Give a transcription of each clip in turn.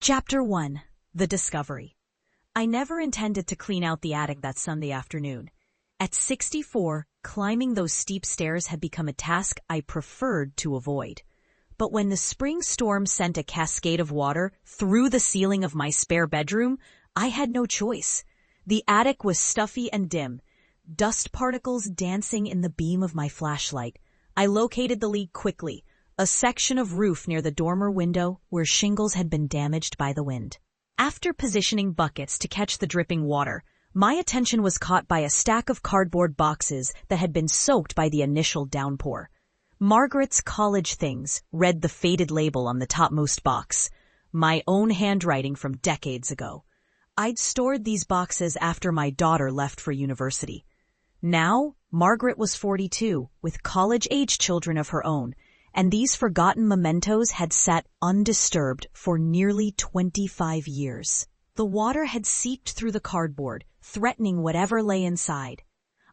Chapter 1. The Discovery. I never intended to clean out the attic that Sunday afternoon. At 64, climbing those steep stairs had become a task I preferred to avoid. But when the spring storm sent a cascade of water through the ceiling of my spare bedroom, I had no choice. The attic was stuffy and dim, dust particles dancing in the beam of my flashlight. I located the leak quickly, a section of roof near the dormer window where shingles had been damaged by the wind. After positioning buckets to catch the dripping water, my attention was caught by a stack of cardboard boxes that had been soaked by the initial downpour. Margaret's College Things read the faded label on the topmost box, my own handwriting from decades ago. I'd stored these boxes after my daughter left for university. Now, Margaret was 42, with college-age children of her own, and these forgotten mementos had sat undisturbed for nearly 25 years. The water had seeped through the cardboard, threatening whatever lay inside.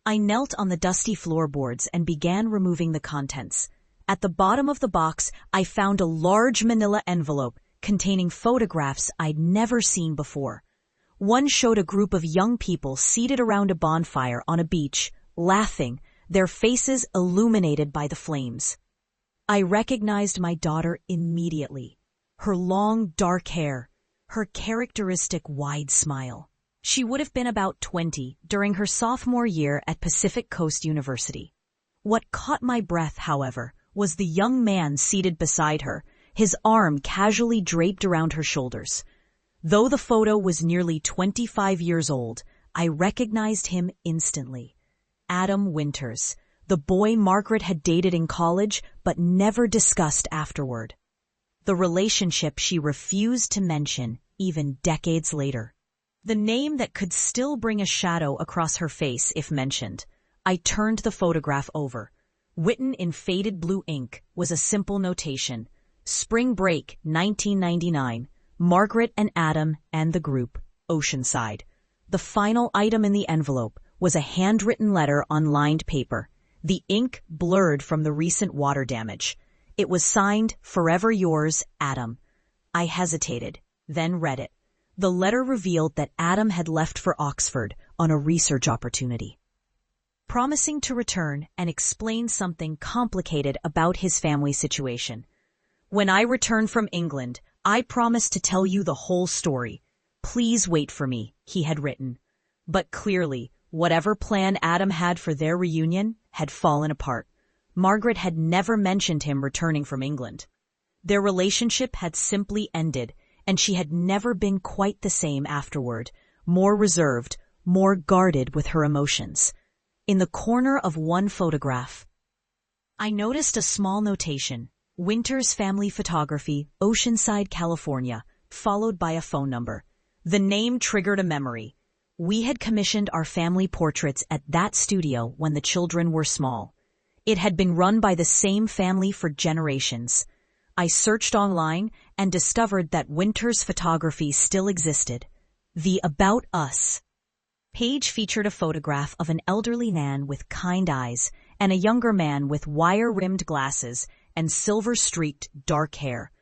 I knelt on the dusty floorboards and began removing the contents. At the bottom of the box, I found a large manila envelope containing photographs I'd never seen before. One showed a group of young people seated around a bonfire on a beach, laughing, their faces illuminated by the flames. I recognized my daughter immediately. Her long, dark hair, her characteristic wide smile. She would have been about 20 during her sophomore year at Pacific Coast University. What caught my breath, however, was the young man seated beside her, his arm casually draped around her shoulders. Though the photo was nearly 25 years old, I recognized him instantly. Adam Winters, the boy Margaret had dated in college but never discussed afterward. The relationship she refused to mention even decades later. The name that could still bring a shadow across her face if mentioned. I turned the photograph over. Written in faded blue ink was a simple notation. Spring break, 1999. Margaret and Adam and the group, Oceanside. The final item in the envelope was a handwritten letter on lined paper. The ink blurred from the recent water damage. It was signed, "Forever yours, Adam." I hesitated, then read it. The letter revealed that Adam had left for Oxford on a research opportunity, promising to return and explain something complicated about his family situation. "When I return from England, I promise to tell you the whole story. Please wait for me," he had written. But clearly, whatever plan Adam had for their reunion had fallen apart. Margaret had never mentioned him returning from England. Their relationship had simply ended, and she had never been quite the same afterward, more reserved, more guarded with her emotions. In the corner of one photograph, I noticed a small notation, "Winters Family Photography, Oceanside, California," followed by a phone number. The name triggered a memory. We had commissioned our family portraits at that studio when the children were small. It had been run by the same family for generations. I searched online and discovered that Winters Photography still existed. The About Us page featured a photograph of an elderly man with kind eyes and a younger man with wire-rimmed glasses and silver-streaked dark hair,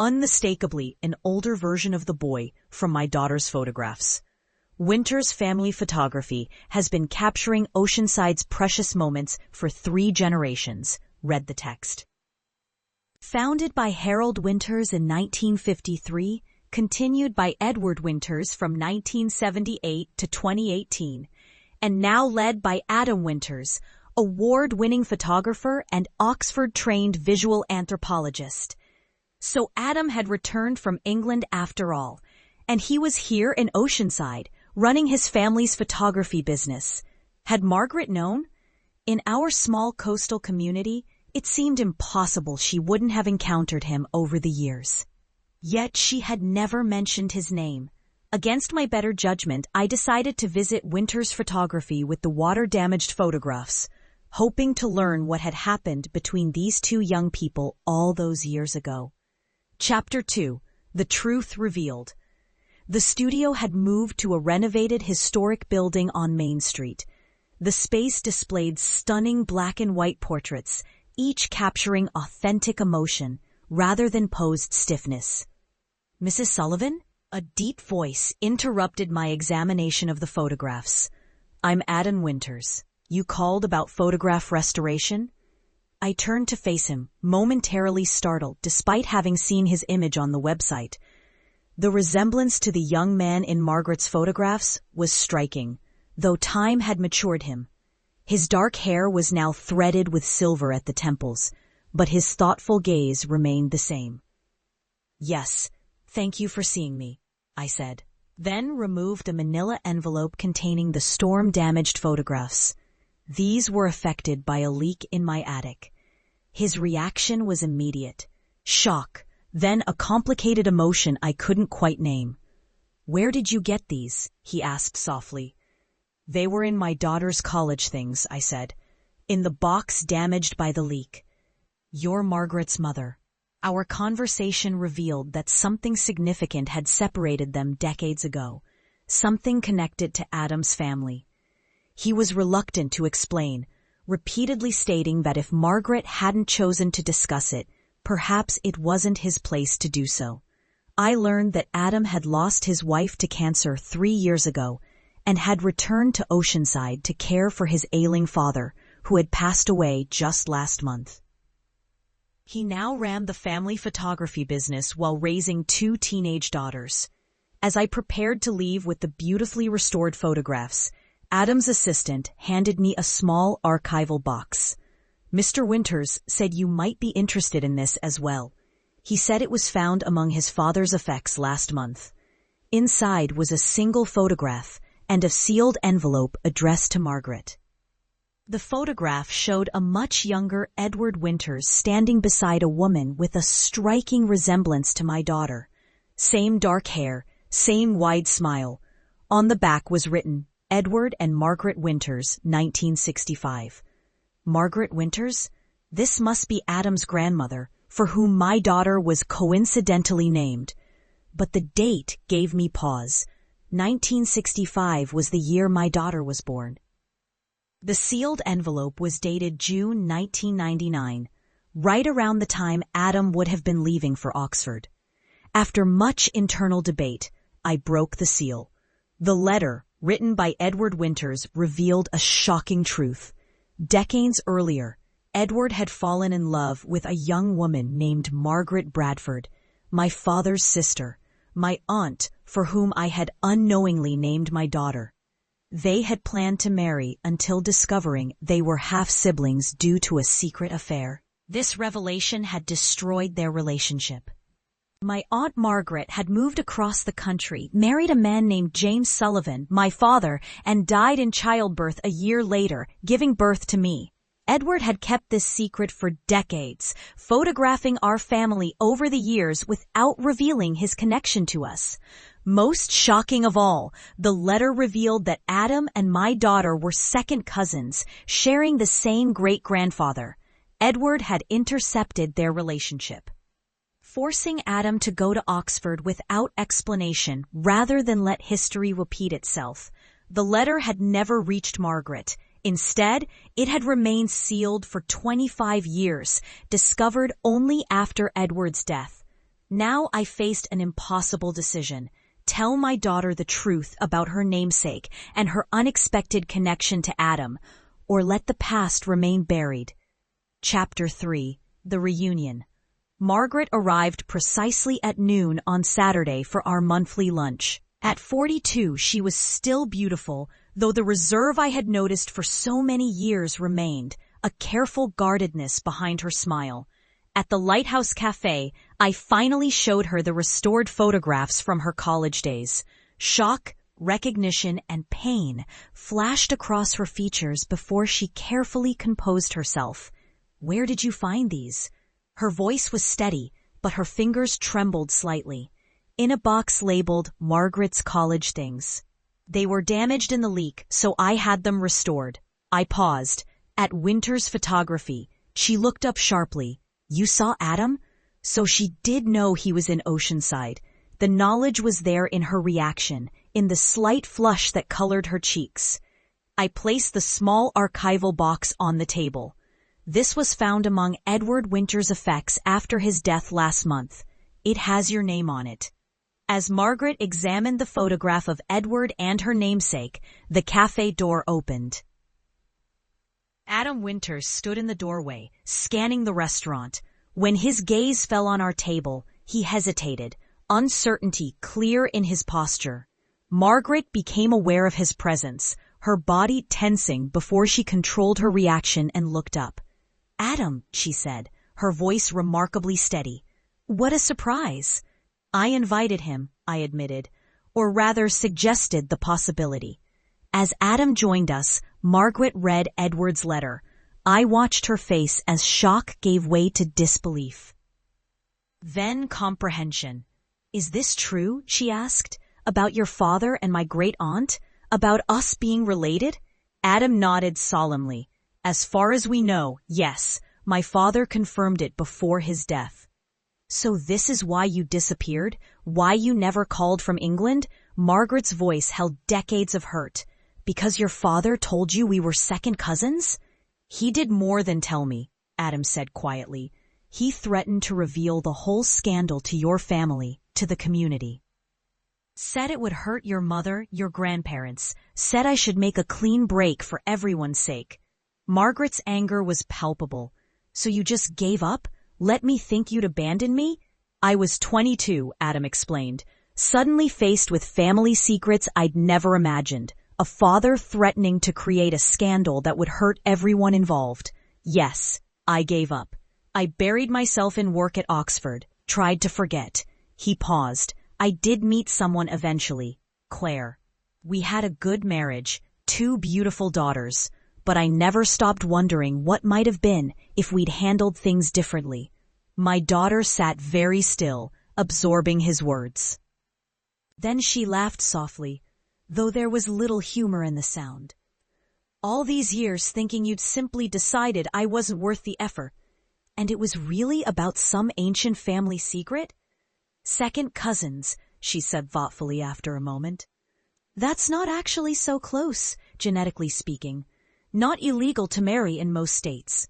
unmistakably an older version of the boy from my daughter's photographs. Winters Family Photography has been capturing Oceanside's precious moments for 3 generations, read the text. Founded by Harold Winters in 1953, continued by Edward Winters from 1978 to 2018, and now led by Adam Winters, award-winning photographer and Oxford-trained visual anthropologist. So Adam had returned from England after all, and he was here in Oceanside, running his family's photography business. Had Margaret known? In our small coastal community, it seemed impossible she wouldn't have encountered him over the years. Yet she had never mentioned his name. Against my better judgment, I decided to visit Winters Photography with the water-damaged photographs, hoping to learn what had happened between these 2 young people all those years ago. Chapter 2. The Truth Revealed. The studio had moved to a renovated historic building on Main Street. The space displayed stunning black and white portraits, each capturing authentic emotion rather than posed stiffness. Mrs. Sullivan? A deep voice interrupted my examination of the photographs. I'm Adam Winters. You called about photograph restoration? I turned to face him, momentarily startled, despite having seen his image on the website. The resemblance to the young man in Margaret's photographs was striking, though time had matured him. His dark hair was now threaded with silver at the temples, but his thoughtful gaze remained the same. Yes, thank you for seeing me, I said, then removed a manila envelope containing the storm-damaged photographs. These were affected by a leak in my attic. His reaction was immediate. Shock, then a complicated emotion I couldn't quite name. Where did you get these? He asked softly. They were in my daughter's college things, I said, in the box damaged by the leak. You're Margaret's mother. Our conversation revealed that something significant had separated them decades ago, something connected to Adam's family. He was reluctant to explain, repeatedly stating that if Margaret hadn't chosen to discuss it, perhaps it wasn't his place to do so. I learned that Adam had lost his wife to cancer 3 years ago and had returned to Oceanside to care for his ailing father, who had passed away just last month. He now ran the family photography business while raising 2 teenage daughters. As I prepared to leave with the beautifully restored photographs, Adam's assistant handed me a small archival box. Mr. Winters said you might be interested in this as well. He said it was found among his father's effects last month. Inside was a single photograph and a sealed envelope addressed to Margaret. The photograph showed a much younger Edward Winters standing beside a woman with a striking resemblance to my daughter. Same dark hair, same wide smile. On the back was written, Edward and Margaret Winters, 1965. Margaret Winters? This must be Adam's grandmother, for whom my daughter was coincidentally named. But the date gave me pause. 1965 was the year my daughter was born. The sealed envelope was dated June 1999, right around the time Adam would have been leaving for Oxford. After much internal debate, I broke the seal. The letter, written by Edward Winters, revealed a shocking truth. Decades earlier, Edward had fallen in love with a young woman named Margaret Bradford, my father's sister, my aunt for whom I had unknowingly named my daughter. They had planned to marry until discovering they were half-siblings due to a secret affair. This revelation had destroyed their relationship. My Aunt Margaret had moved across the country, married a man named James Sullivan, my father, and died in childbirth a year later, giving birth to me. Edward had kept this secret for decades, photographing our family over the years without revealing his connection to us. Most shocking of all, the letter revealed that Adam and my daughter were second cousins, sharing the same great-grandfather. Edward had intercepted their relationship, forcing Adam to go to Oxford without explanation rather than let history repeat itself. The letter had never reached Margaret. Instead, it had remained sealed for 25 years, discovered only after Edward's death. Now I faced an impossible decision. Tell my daughter the truth about her namesake and her unexpected connection to Adam, or let the past remain buried. Chapter 3. The Reunion. Margaret arrived precisely at noon on Saturday for our monthly lunch. At 42, she was still beautiful, though the reserve I had noticed for so many years remained, a careful guardedness behind her smile. At the Lighthouse Cafe, I finally showed her the restored photographs from her college days. Shock, recognition, and pain flashed across her features before she carefully composed herself. Where did you find these? Her voice was steady, but her fingers trembled slightly. In a box labeled Margaret's College Things. They were damaged in the leak, so I had them restored. I paused. At Winters Photography, she looked up sharply. You saw Adam? So she did know he was in Oceanside. The knowledge was there in her reaction, in the slight flush that colored her cheeks. I placed the small archival box on the table. This was found among Edward Winters' effects after his death last month. It has your name on it. As Margaret examined the photograph of Edward and her namesake, the cafe door opened. Adam Winters stood in the doorway, scanning the restaurant. When his gaze fell on our table, he hesitated, uncertainty clear in his posture. Margaret became aware of his presence, her body tensing before she controlled her reaction and looked up. "Adam," she said, her voice remarkably steady. "What a surprise." "I invited him," I admitted, or rather suggested the possibility. As Adam joined us, Margaret read Edward's letter. I watched her face as shock gave way to disbelief. Then comprehension. "Is this true?" she asked. "About your father and my great-aunt? About us being related?" Adam nodded solemnly. "As far as we know, yes. My father confirmed it before his death." "So this is why you disappeared? Why you never called from England?" Margaret's voice held decades of hurt. "Because your father told you we were second cousins?" "He did more than tell me," Adam said quietly. "He threatened to reveal the whole scandal to your family, to the community. Said it would hurt your mother, your grandparents. Said I should make a clean break for everyone's sake." Margaret's anger was palpable. "So you just gave up? Let me think you'd abandon me?" "I was 22, Adam explained, suddenly faced with family secrets I'd never imagined. A father threatening to create a scandal that would hurt everyone involved. Yes, I gave up. I buried myself in work at Oxford, tried to forget." He paused. "I did meet someone eventually, Claire. We had a good marriage, 2 beautiful daughters, but I never stopped wondering what might have been if we'd handled things differently." My daughter sat very still, absorbing his words. Then she laughed softly, though there was little humor in the sound. "All these years thinking you'd simply decided I wasn't worth the effort. And it was really about some ancient family secret?" "Second cousins," she said thoughtfully after a moment. "That's not actually so close, genetically speaking. Not illegal to marry in most states."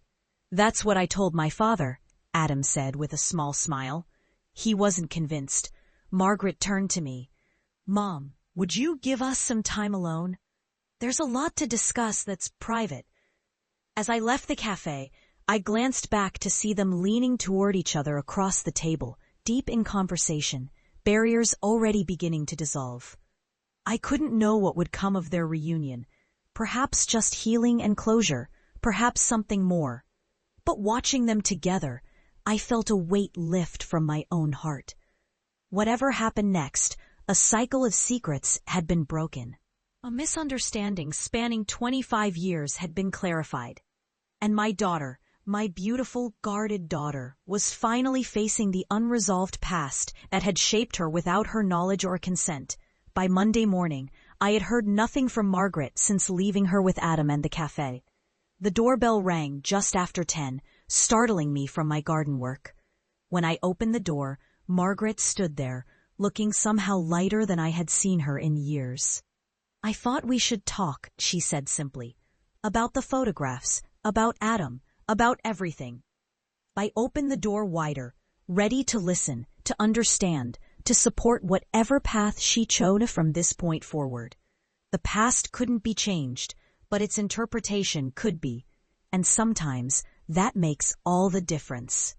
"That's what I told my father," Adam said with a small smile. He wasn't convinced. Margaret turned to me. "Mom, would you give us some time alone? There's a lot to discuss that's private." As I left the cafe, I glanced back to see them leaning toward each other across the table, deep in conversation, barriers already beginning to dissolve. I couldn't know what would come of their reunion. Perhaps just healing and closure, perhaps something more. But watching them together, I felt a weight lift from my own heart. Whatever happened next, a cycle of secrets had been broken. A misunderstanding spanning 25 years had been clarified. And my daughter, my beautiful, guarded daughter, was finally facing the unresolved past that had shaped her without her knowledge or consent. By Monday morning, I had heard nothing from Margaret since leaving her with Adam and the cafe. The doorbell rang just after 10, startling me from my garden work. When I opened the door, Margaret stood there, looking somehow lighter than I had seen her in years. "I thought we should talk," she said simply. "About the photographs, about Adam, about everything." I opened the door wider, ready to listen, to understand, to support whatever path she chose from this point forward. The past couldn't be changed, but its interpretation could be, and sometimes that makes all the difference.